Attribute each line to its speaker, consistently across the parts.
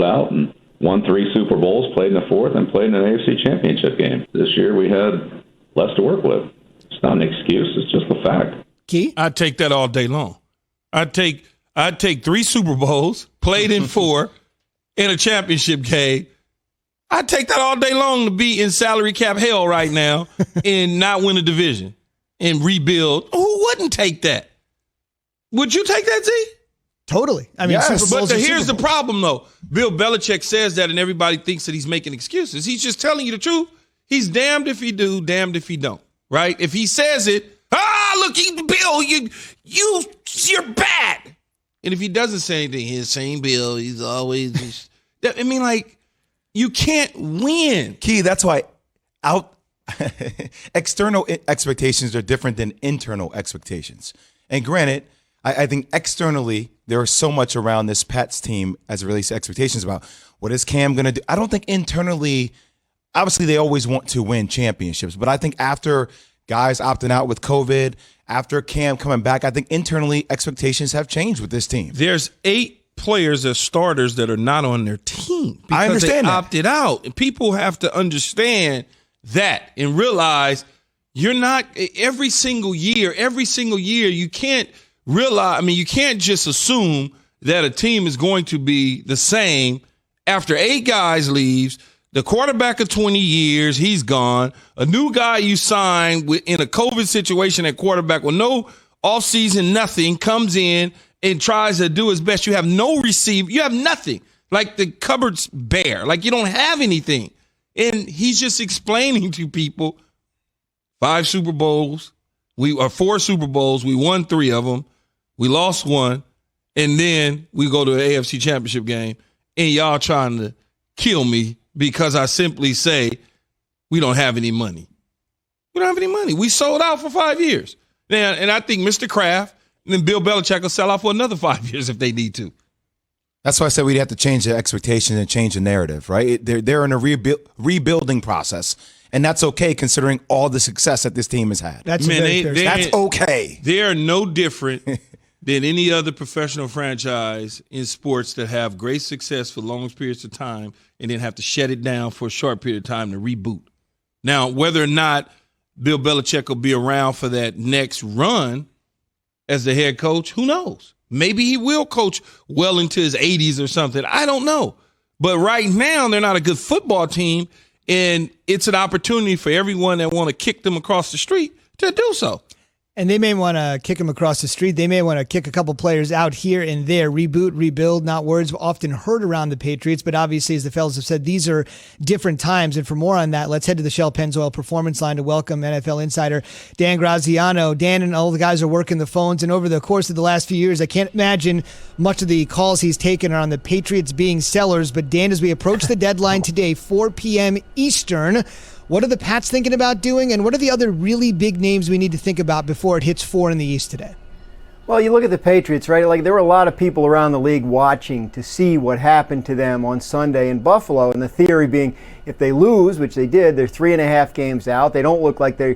Speaker 1: out and won 3 Super Bowls, played in the 4th, and played in an AFC Championship game. This year we had less to work with. It's not an excuse. It's just the fact.
Speaker 2: Key?
Speaker 3: I'd take that all day long. I'd take 3 Super Bowls, played in 4, in a championship game. I'd take that all day long to be in salary cap hell right now and not win a division and rebuild. Who wouldn't take that? Would you take that, Z?
Speaker 2: Totally. I mean,
Speaker 4: yes.
Speaker 3: But here's the problem, though. Bill Belichick says that, and everybody thinks that he's making excuses. He's just telling you the truth. He's damned if he do, damned if he don't. Right? If he says it, look, Bill, you're bad. And if he doesn't say anything, he's saying Bill. He's always just, I mean, like, you can't win.
Speaker 4: Key, that's why external expectations are different than internal expectations. And granted, I think externally there is so much around this Pats team as it relates to expectations about what is Cam going to do. I don't think internally, obviously they always want to win championships, but I think after guys opting out with COVID, after Cam coming back, I think internally expectations have changed with this team.
Speaker 3: There's 8 players as starters that are not on their team because
Speaker 4: I understand
Speaker 3: they
Speaker 4: that.
Speaker 3: opted out. And people have to understand that and realize you're not every single year, you can't realize, I mean, you can't just assume that a team is going to be the same after 8 guys leaves, the quarterback of 20 years, he's gone, a new guy you sign in a COVID situation at quarterback with no offseason, nothing, comes in and tries to do his best. You have no receiver. You have nothing. Like the cupboard's bare. Like you don't have anything. And he's just explaining to people 4 Super Bowls. We won 3 of them. We lost 1. And then we go to an AFC Championship game. And y'all trying to kill me because I simply say we don't have any money. We don't have any money. We sold out for 5 years. Now, and I think Mr. Kraft and then Bill Belichick will sell out for another 5 years if they need to.
Speaker 4: That's why I said we'd have to change the expectations and change the narrative, right? They're in a rebuilding process, and that's okay considering all the success that this team has had.
Speaker 2: That's
Speaker 4: okay.
Speaker 3: They are no different than any other professional franchise in sports that have great success for long periods of time and then have to shut it down for a short period of time to reboot. Now, whether or not Bill Belichick will be around for that next run as the head coach, who knows? Maybe he will coach well into his 80s or something. I don't know. But right now, they're not a good football team, and it's an opportunity for everyone that want to kick them across the street to do so.
Speaker 2: And they may want to kick him across the street. They may want to kick a couple players out here and there. Reboot, rebuild, not words often heard around the Patriots. But obviously, as the fellas have said, these are different times. And for more on that, let's head to the Shell Pennzoil Performance Line to welcome NFL insider Dan Graziano. Dan and all the guys are working the phones. And over the course of the last few years, I can't imagine much of the calls he's taken are on the Patriots being sellers. But Dan, as we approach the deadline today, 4 p.m. Eastern, what are the Pats thinking about doing, and what are the other really big names we need to think about before it hits 4 in the East today?
Speaker 5: Well, you look at the Patriots, right? Like, there were a lot of people around the league watching to see what happened to them on Sunday in Buffalo, and the theory being if they lose, which they did, they're 3.5 games out. They don't look like they're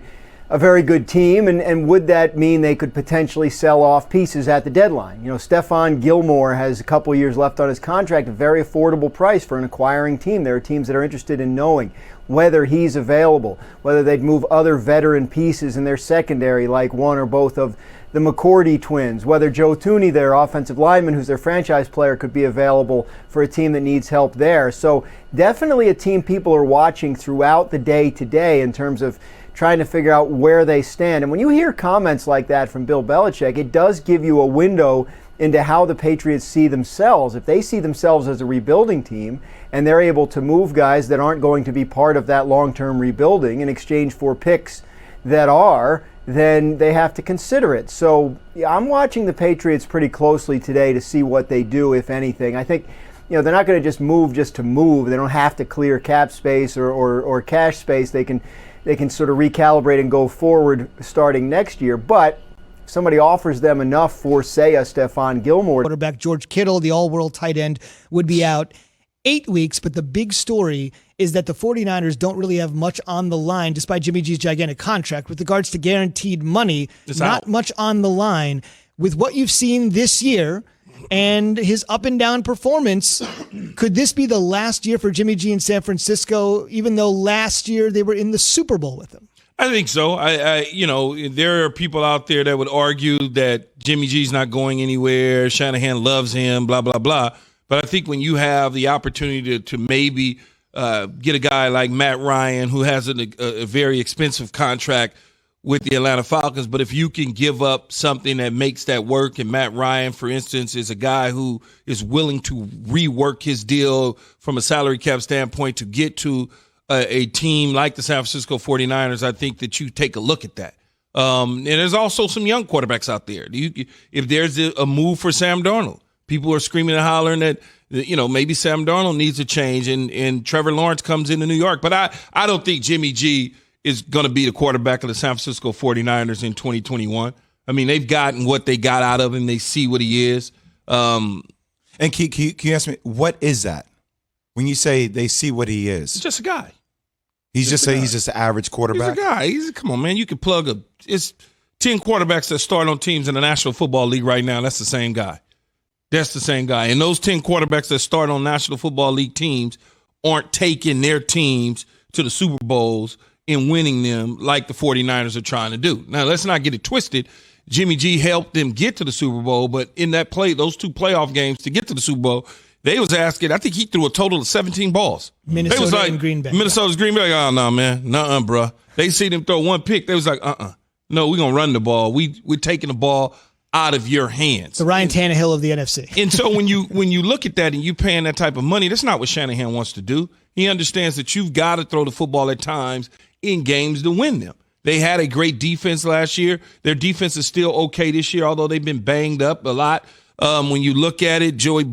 Speaker 5: a very good team, and would that mean they could potentially sell off pieces at the deadline? You know, Stephon Gilmore has a couple years left on his contract, a very affordable price for an acquiring team. There are teams that are interested in knowing whether he's available, whether they'd move other veteran pieces in their secondary, like one or both of the McCourty twins, whether Joe Thuney, their offensive lineman, who's their franchise player, could be available for a team that needs help there. So definitely a team people are watching throughout the day today in terms of trying to figure out where they stand. And when you hear comments like that from Bill Belichick, it does give you a window into how the Patriots see themselves. If they see themselves as a rebuilding team and they're able to move guys that aren't going to be part of that long-term rebuilding in exchange for picks that are, then they have to consider it. So I'm watching the Patriots pretty closely today to see what they do, if anything. I think, you know, they're not going to just to move. They don't have to clear cap space or cash space. They can sort of recalibrate and go forward starting next year. But somebody offers them enough for, say, a Stephon Gilmore.
Speaker 2: Quarterback George Kittle, the all-world tight end, would be out 8 weeks. But the big story is that the 49ers don't really have much on the line, despite Jimmy G's gigantic contract. With regards to guaranteed money, not much on the line. With what you've seen this year, and his up and down performance. Could this be the last year for Jimmy G in San Francisco, even though last year they were in the Super Bowl with him?
Speaker 3: I think so. There are people out there that would argue that Jimmy G's not going anywhere. Shanahan loves him, blah, blah, blah. But I think when you have the opportunity to maybe get a guy like Matt Ryan, who has a very expensive contract with the Atlanta Falcons, but if you can give up something that makes that work, and Matt Ryan, for instance, is a guy who is willing to rework his deal from a salary cap standpoint to get to a team like the San Francisco 49ers, I think that you take a look at that. And there's also some young quarterbacks out there. If there's a move for Sam Darnold, people are screaming and hollering that, maybe Sam Darnold needs a change and Trevor Lawrence comes into New York. But I don't think Jimmy G is going to be the quarterback of the San Francisco 49ers in 2021. I mean, they've gotten what they got out of him. They see what he is.
Speaker 4: And can you ask me, what is that? When you say they see what he is?
Speaker 3: He's just a guy.
Speaker 4: He's just an average quarterback?
Speaker 3: He's a guy. Come on, man. You can plug it's 10 quarterbacks that start on teams in the National Football League right now. That's the same guy. That's the same guy. And those 10 quarterbacks that start on National Football League teams aren't taking their teams to the Super Bowls and winning them like the 49ers are trying to do. Now, let's not get it twisted. Jimmy G helped them get to the Super Bowl, but in that those 2 playoff games to get to the Super Bowl, they was asking, I think he threw a total of 17 balls.
Speaker 2: Minnesota and Green Bay.
Speaker 3: Minnesota's Green Bay, oh, no, man. Nuh-uh, bro. They see them throw 1 pick. They was like, no, we're going to run the ball. We're taking the ball out of your hands.
Speaker 2: The Ryan Tannehill of the NFC.
Speaker 3: And so when you look at that and you paying that type of money, that's not what Shanahan wants to do. He understands that you've got to throw the football at times in games to win them. They had a great defense last year. Their defense is still okay this year, although they've been banged up a lot. When you look at it, Nick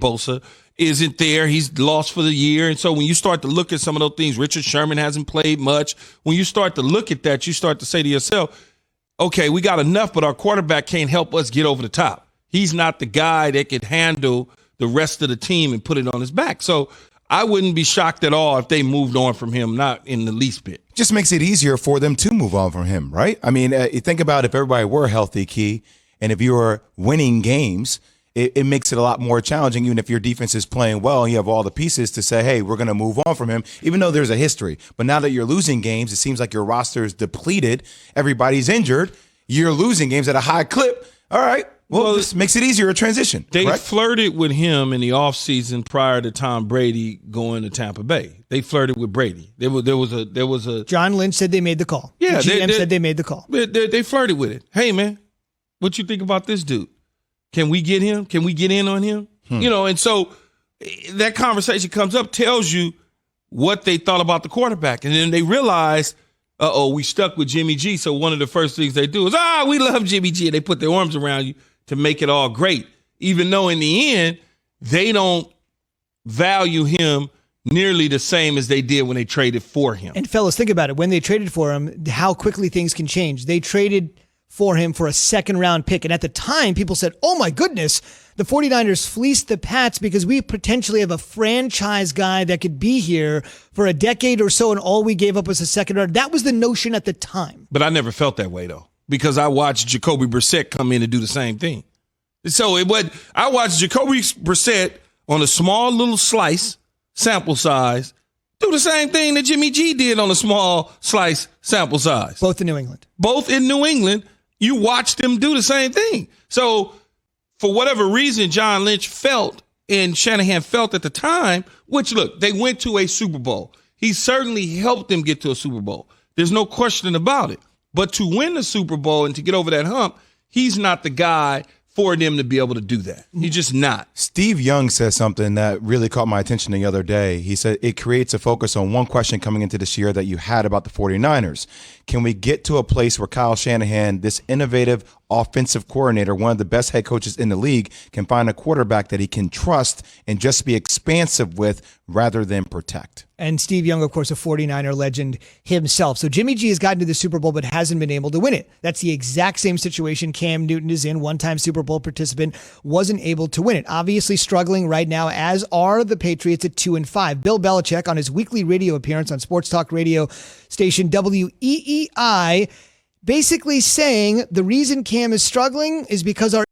Speaker 3: Bosa isn't there. He's lost for the year. And so when you start to look at some of those things, Richard Sherman hasn't played much. When you start to look at that, you start to say to yourself, okay, we got enough, but our quarterback can't help us get over the top. He's not the guy that can handle the rest of the team and put it on his back. So I wouldn't be shocked at all if they moved on from him, not in the least bit.
Speaker 4: Just makes it easier for them to move on from him, right? I mean, you think about if everybody were healthy, Key, and if you were winning games, it makes it a lot more challenging, even if your defense is playing well and you have all the pieces to say, hey, we're going to move on from him, even though there's a history. But now that you're losing games, it seems like your roster is depleted. Everybody's injured. You're losing games at a high clip. All right. Well, this makes it easier to transition.
Speaker 3: They
Speaker 4: right?
Speaker 3: flirted with him in the offseason prior to Tom Brady going to Tampa Bay. They flirted with Brady. There was a
Speaker 2: John Lynch said they made the call.
Speaker 3: Yeah,
Speaker 2: the GM said they made the call.
Speaker 3: They flirted with it. Hey, man, what you think about this dude? Can we get him? Can we get in on him? And so that conversation comes up, tells you what they thought about the quarterback. And then they realized, we stuck with Jimmy G. So one of the first things they do is, we love Jimmy G. And they put their arms around you to make it all great, even though in the end, they don't value him nearly the same as they did when they traded for him.
Speaker 2: And fellas, think about it. When they traded for him, how quickly things can change. They traded for him for a second-round pick. And at the time, people said, oh, my goodness, the 49ers fleeced the Pats because we potentially have a franchise guy that could be here for a decade or so, and all we gave up was a second round. That was the notion at the time.
Speaker 3: But I never felt that way, though, because I watched Jacoby Brissett come in and do the same thing. So I watched Jacoby Brissett on a small little sample size, do the same thing that Jimmy G did on a small slice sample size.
Speaker 2: Both in New England.
Speaker 3: You watched them do the same thing. So for whatever reason, John Lynch felt and Shanahan felt at the time, which, look, they went to a Super Bowl. He certainly helped them get to a Super Bowl. There's no question about it. But to win the Super Bowl and to get over that hump, he's not the guy for them to be able to do that. He's just not.
Speaker 4: Steve Young said something that really caught my attention the other day. He said it creates a focus on one question coming into this year that you had about the 49ers. Can we get to a place where Kyle Shanahan, this innovative offensive coordinator, one of the best head coaches in the league, can find a quarterback that he can trust and just be expansive with rather than protect?
Speaker 2: And Steve Young, of course, a 49er legend himself. So Jimmy G has gotten to the Super Bowl but hasn't been able to win it. That's the exact same situation Cam Newton is in. One-time Super Bowl participant, wasn't able to win it. Obviously struggling right now, as are the Patriots at 2-5. Bill Belichick, on his weekly radio appearance on sports talk radio station WEEI, basically saying the reason Cam is struggling is because our